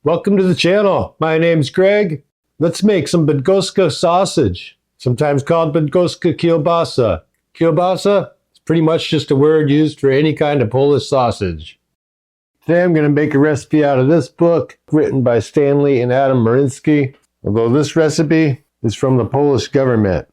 Welcome to the channel. My name's Greg. Let's make some Bydgoska sausage, sometimes called Bydgoska kielbasa. Kielbasa is pretty much just a word used for any kind of Polish sausage. Today I'm going to make a recipe out of this book written by Stanley and Adam Marinsky, although this recipe is from the Polish government.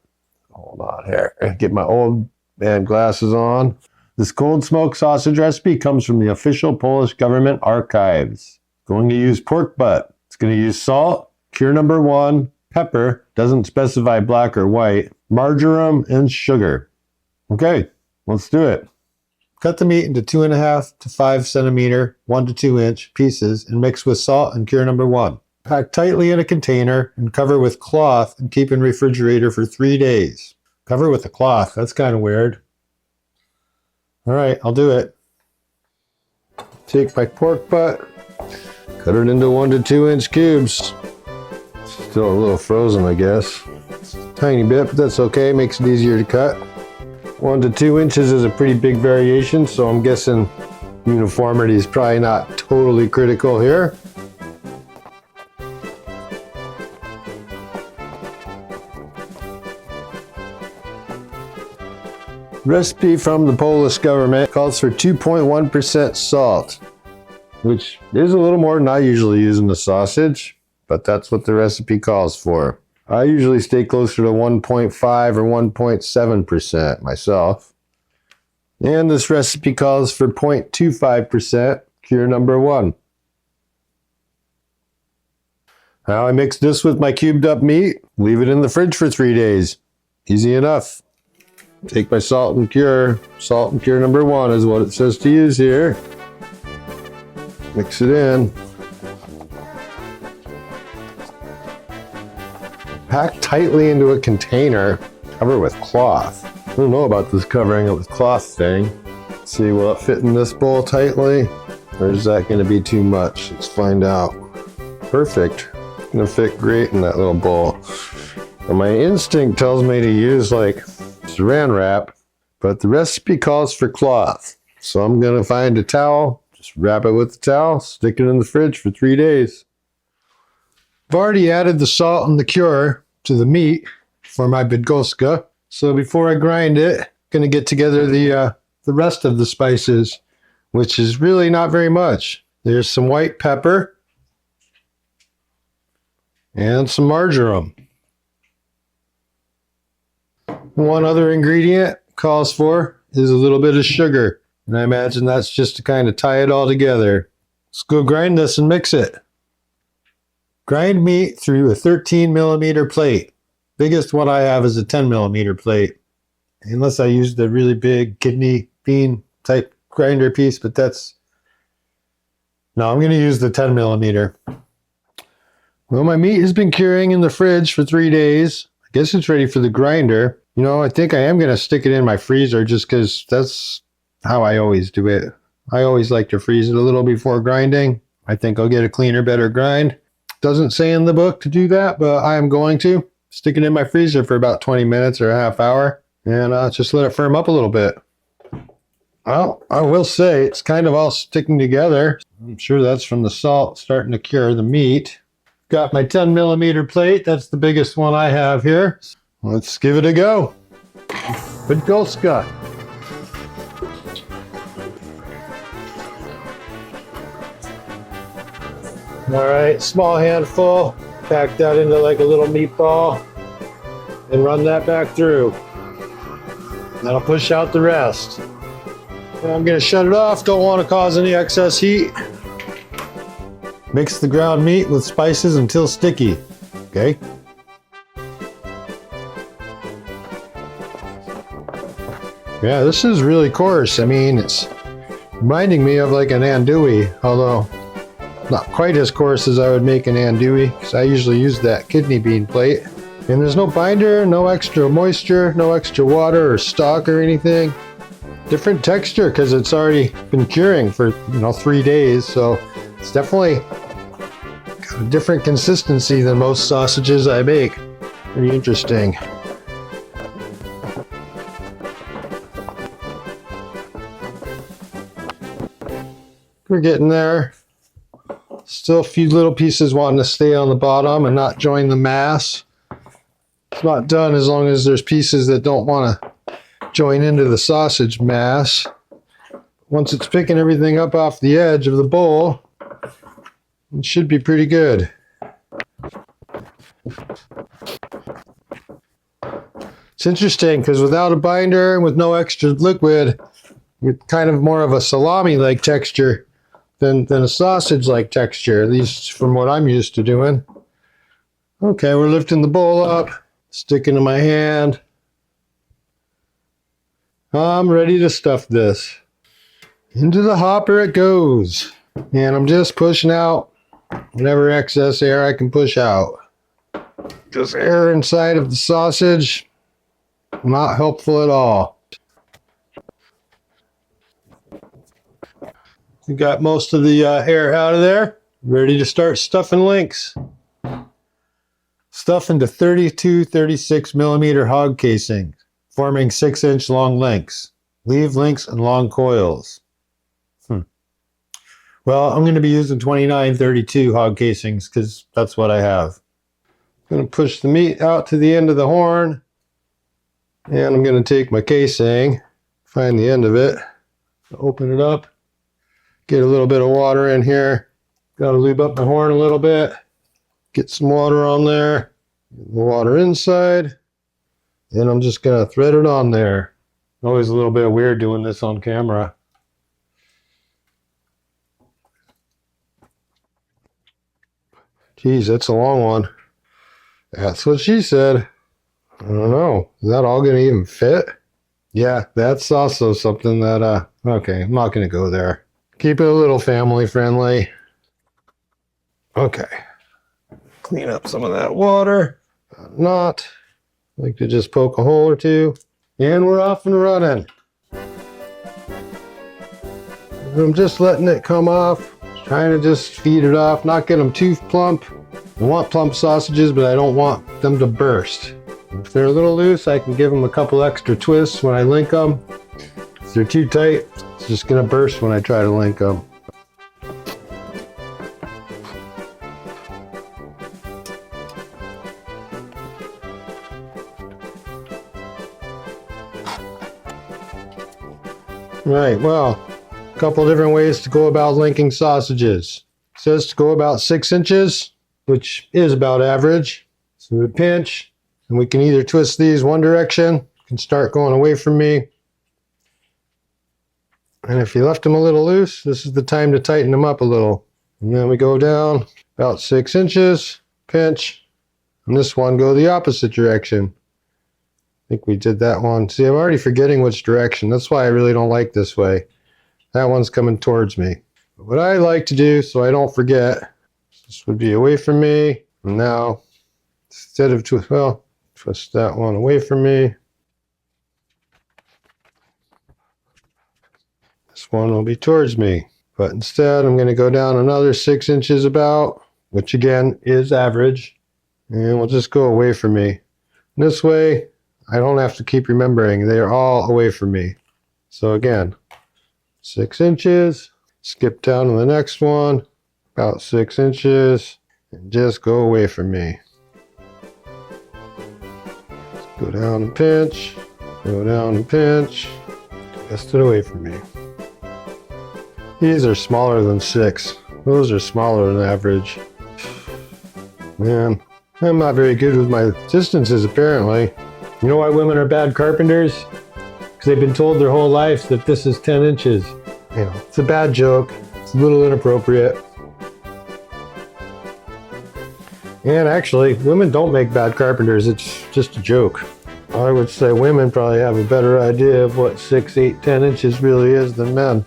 Hold on here, get my old man glasses on. This cold smoked sausage recipe comes from the official Polish government archives. Going to use pork butt. It's going to use salt, cure number 1, pepper, doesn't specify black or white, marjoram, and sugar. Okay, let's do it. Cut the meat into 2.5 to 5 centimeter, 1 to 2 inch pieces and mix with salt and cure number 1. Pack tightly in a container and cover with cloth and keep in refrigerator for 3 days. Cover with a cloth, that's kind of weird. All right, I'll do it. Take my pork butt, cut it into 1 to 2 inch cubes. Still a little frozen, I guess. Tiny bit, but that's okay, makes it easier to cut. 1 to 2 inches is a pretty big variation, so I'm guessing uniformity is probably not totally critical here. Recipe from the Polish government calls for 2.1% salt, which is a little more than I usually use in the sausage, but that's what the recipe calls for. I usually stay closer to 1.5 or 1.7% myself. And this recipe calls for 0.25% cure number 1. Now I mix this with my cubed up meat, leave it in the fridge for 3 days. Easy enough. Take my salt and cure. Salt and cure number 1 is what it says to use here. Mix it in. Pack tightly into a container. Cover with cloth. I don't know about this covering it with cloth thing. Let's see, will it fit in this bowl tightly? Or is that going to be too much? Let's find out. Perfect. It's going to fit great in that little bowl. And my instinct tells me to use like saran wrap, but the recipe calls for cloth. So I'm going to find a towel, just wrap it with the towel, stick it in the fridge for 3 days. I've already added the salt and the cure to the meat for my Bydgoska. So before I grind it, I'm going to get together the rest of the spices, which is really not very much. There's some white pepper and some marjoram. One other ingredient calls for is a little bit of sugar, and I imagine that's just to kind of tie it all together. Let's go grind this and mix it. Grind meat through a 13 millimeter plate. Biggest one I have is a 10 millimeter plate, unless I use the really big kidney bean type grinder piece, but that's... No, I'm going to use the 10 millimeter. Well, my meat has been curing in the fridge for 3 days. I guess it's ready for the grinder. You know, I think I am going to stick it in my freezer just because that's how I always do it. I always like to freeze it a little before grinding. I think I'll get a cleaner, better grind. Doesn't say in the book to do that, but I am going to. Stick it in my freezer for about 20 minutes or a half hour and just let it firm up a little bit. Well, I will say it's kind of all sticking together. I'm sure that's from the salt starting to cure the meat. Got my 10 millimeter plate. That's the biggest one I have here. Let's give it a go. Bydgoska. All right, small handful. Pack that into like a little meatball and run that back through. That'll push out the rest. And I'm gonna shut it off. Don't want to cause any excess heat. Mix the ground meat with spices until sticky. Okay. Yeah, this is really coarse. I mean, it's reminding me of like an andouille, although not quite as coarse as I would make an andouille, because I usually use that kidney bean plate. And there's no binder, no extra moisture, no extra water or stock or anything. Different texture because it's already been curing for 3 days, so it's definitely got a different consistency than most sausages I make. Pretty interesting. We're getting there. Still a few little pieces wanting to stay on the bottom and not join the mass. It's not done as long as there's pieces that don't want to join into the sausage mass. Once it's picking everything up off the edge of the bowl, it should be pretty good. It's interesting because without a binder and with no extra liquid, it's kind of more of a salami-like texture than a sausage-like texture, at least from what I'm used to doing. Okay, we're lifting the bowl up, sticking to my hand. I'm ready to stuff this. Into the hopper it goes. And I'm just pushing out whatever excess air I can push out. This air inside of the sausage, not helpful at all. We got most of the air out of there. Ready to start stuffing links. Stuff into 32, 36 millimeter hog casings, forming 6-inch long links. Leave links and long coils. Well, I'm going to be using 29, 32 hog casings because that's what I have. I'm going to push the meat out to the end of the horn. And I'm going to take my casing, find the end of it, open it up, get a little bit of water in here. Got to lube up my horn a little bit, get some water on there, get the water inside, and I'm just going to thread it on there. Always a little bit weird doing this on camera. Geez, that's a long one. That's what she said. I don't know. Is that all going to even fit? Yeah, that's also something that, okay, I'm not going to go there. Keep it a little family friendly. Okay. Clean up some of that water. Not. Like to just poke a hole or two. And we're off and running. I'm just letting it come off. Trying to just feed it off, not get them too plump. I want plump sausages, but I don't want them to burst. If they're a little loose, I can give them a couple extra twists when I link them. If they're too tight, it's just gonna burst when I try to link them. Right, well, a couple different ways to go about linking sausages. It says to go about 6 inches, which is about average. So we pinch, and we can either twist these one direction, can start going away from me. And if you left them a little loose, this is the time to tighten them up a little. And then we go down about 6 inches, pinch, and this one go the opposite direction. I think we did that one. See, I'm already forgetting which direction. That's why I really don't like this way. That one's coming towards me. But what I like to do so I don't forget, this would be away from me. And now, instead of twist that one away from me. This one will be towards me. But instead, I'm going to go down another 6 inches about, which again is average. And we'll just go away from me. This way, I don't have to keep remembering. They are all away from me. So again, 6 inches, skip down to the next one, about 6 inches, and just go away from me. Go down and pinch, go down and pinch, just it away from me. These are smaller than 6. Those are smaller than average. Man, I'm not very good with my distances apparently. You know why women are bad carpenters? Because they've been told their whole life that this is 10 inches. You know, it's a bad joke. It's a little inappropriate. And actually, women don't make bad carpenters. It's just a joke. I would say women probably have a better idea of what 6, 8, 10 inches really is than men.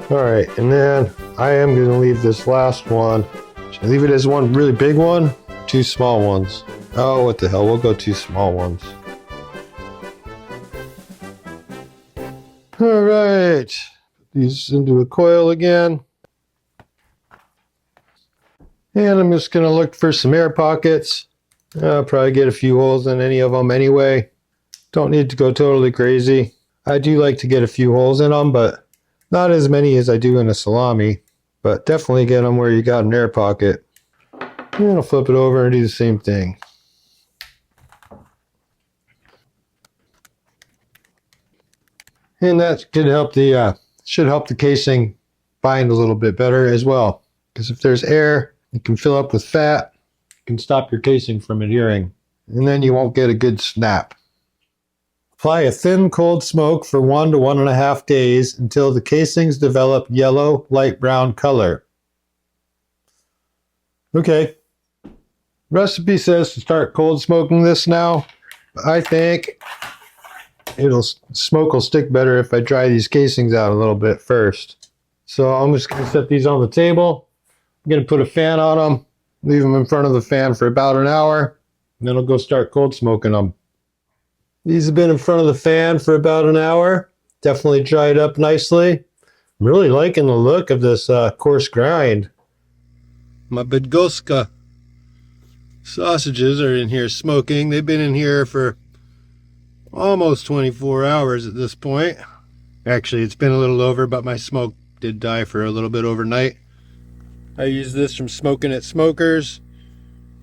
All right, and then I am going to leave this last one. Should I leave it as one really big one? 2 small ones. Oh, what the hell, we'll go 2 small ones. All right, put these into a coil again. And I'm just gonna look for some air pockets. I'll probably get a few holes in any of them anyway. Don't need to go totally crazy. I do like to get a few holes in them, but not as many as I do in a salami. but definitely get them where you got an air pocket. And I'll flip it over and do the same thing. And that should help the casing bind a little bit better as well. Because if there's air, it can fill up with fat, it can stop your casing from adhering. And then you won't get a good snap. Apply a thin cold smoke for 1 to 1.5 days until the casings develop yellow, light brown color. Okay. Recipe says to start cold smoking this now. I think smoke will stick better if I dry these casings out a little bit first. So I'm just going to set these on the table. I'm going to put a fan on them, leave them in front of the fan for about an hour, and then I'll go start cold smoking them. These have been in front of the fan for about an hour. Definitely dried up nicely. I'm really liking the look of this coarse grind. My Bydgoska sausages are in here smoking. They've been in here for almost 24 hours at this point. Actually, it's been a little over, but my smoke did die for a little bit overnight. I use this from Smoking at Smokers.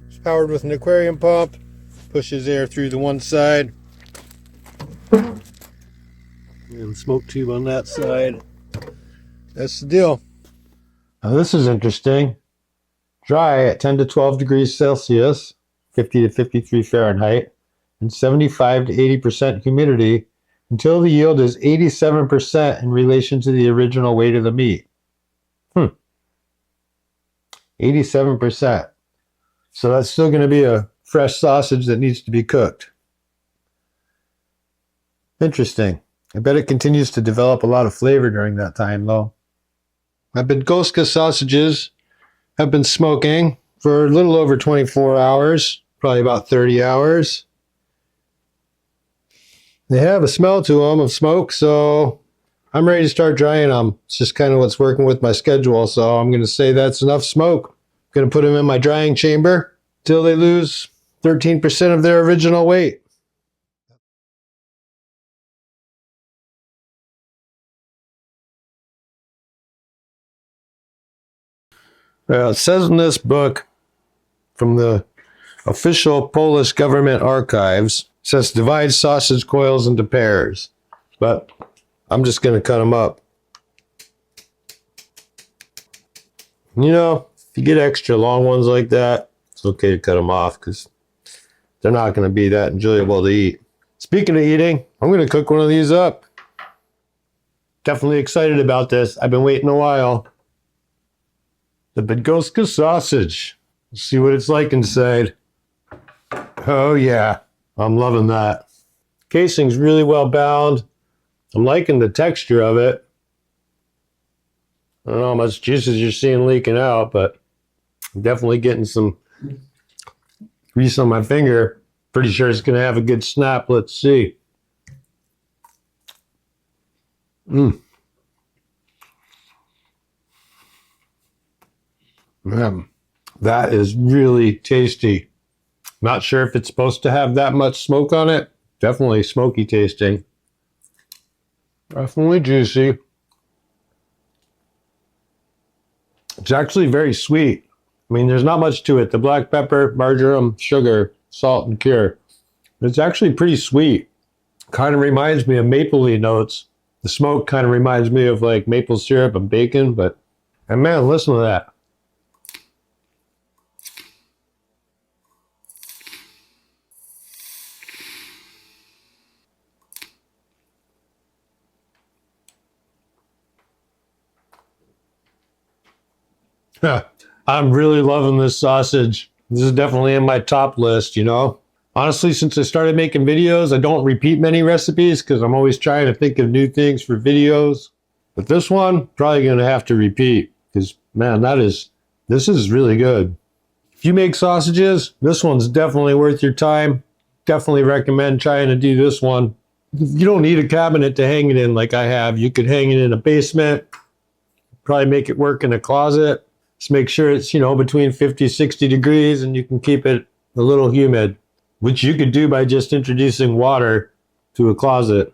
It's powered with an aquarium pump. Pushes air through the one side. And smoke tube on that side. That's the deal. Now this is interesting. Dry at 10 to 12 degrees Celsius, 50 to 53 Fahrenheit, and 75 to 80% humidity until the yield is 87% in relation to the original weight of the meat. 87%. So that's still going to be a fresh sausage that needs to be cooked. Interesting. I bet it continues to develop a lot of flavor during that time, though. My Bydgoska sausages have been smoking for a little over 24 hours, probably about 30 hours. They have a smell to them of smoke, so I'm ready to start drying them. It's just kind of what's working with my schedule, so I'm going to say that's enough smoke. I'm going to put them in my drying chamber till they lose 13% of their original weight. Well, it says in this book from the official Polish government archives, it says divide sausage coils into pairs, but I'm just going to cut them up. You know, if you get extra long ones like that, it's okay to cut them off because they're not going to be that enjoyable to eat. Speaking of eating, I'm going to cook one of these up. Definitely excited about this. I've been waiting a while. The Bydgoska sausage. Let's see what it's like inside. Oh yeah, I'm loving that. Casing's really well bound. I'm liking the texture of it. I don't know how much juices you're seeing leaking out, but I'm definitely getting some grease on my finger. Pretty sure it's going to have a good snap. Let's see. Man, that is really tasty. Not sure if it's supposed to have that much smoke on it. Definitely smoky tasting. Definitely juicy. It's actually very sweet. I mean, there's not much to it. The black pepper, marjoram, sugar, salt, and cure. It's actually pretty sweet. Kind of reminds me of mapley notes. The smoke kind of reminds me of like maple syrup and bacon, and man, listen to that. I'm really loving this sausage. This is definitely in my top list, you know. Honestly, since I started making videos, I don't repeat many recipes because I'm always trying to think of new things for videos. But this one, probably going to have to repeat because, man, this is really good. If you make sausages, this one's definitely worth your time. Definitely recommend trying to do this one. You don't need a cabinet to hang it in like I have. You could hang it in a basement, probably make it work in a closet. Just make sure it's, you know, between 50, 60 degrees and you can keep it a little humid, which you could do by just introducing water to a closet.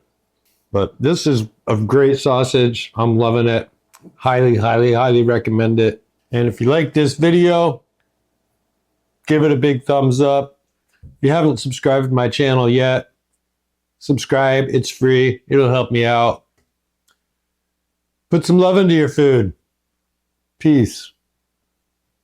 But this is a great sausage. I'm loving it. Highly, highly, highly recommend it. And if you like this video, give it a big thumbs up. If you haven't subscribed to my channel yet, subscribe. It's free. It'll help me out. Put some love into your food. Peace.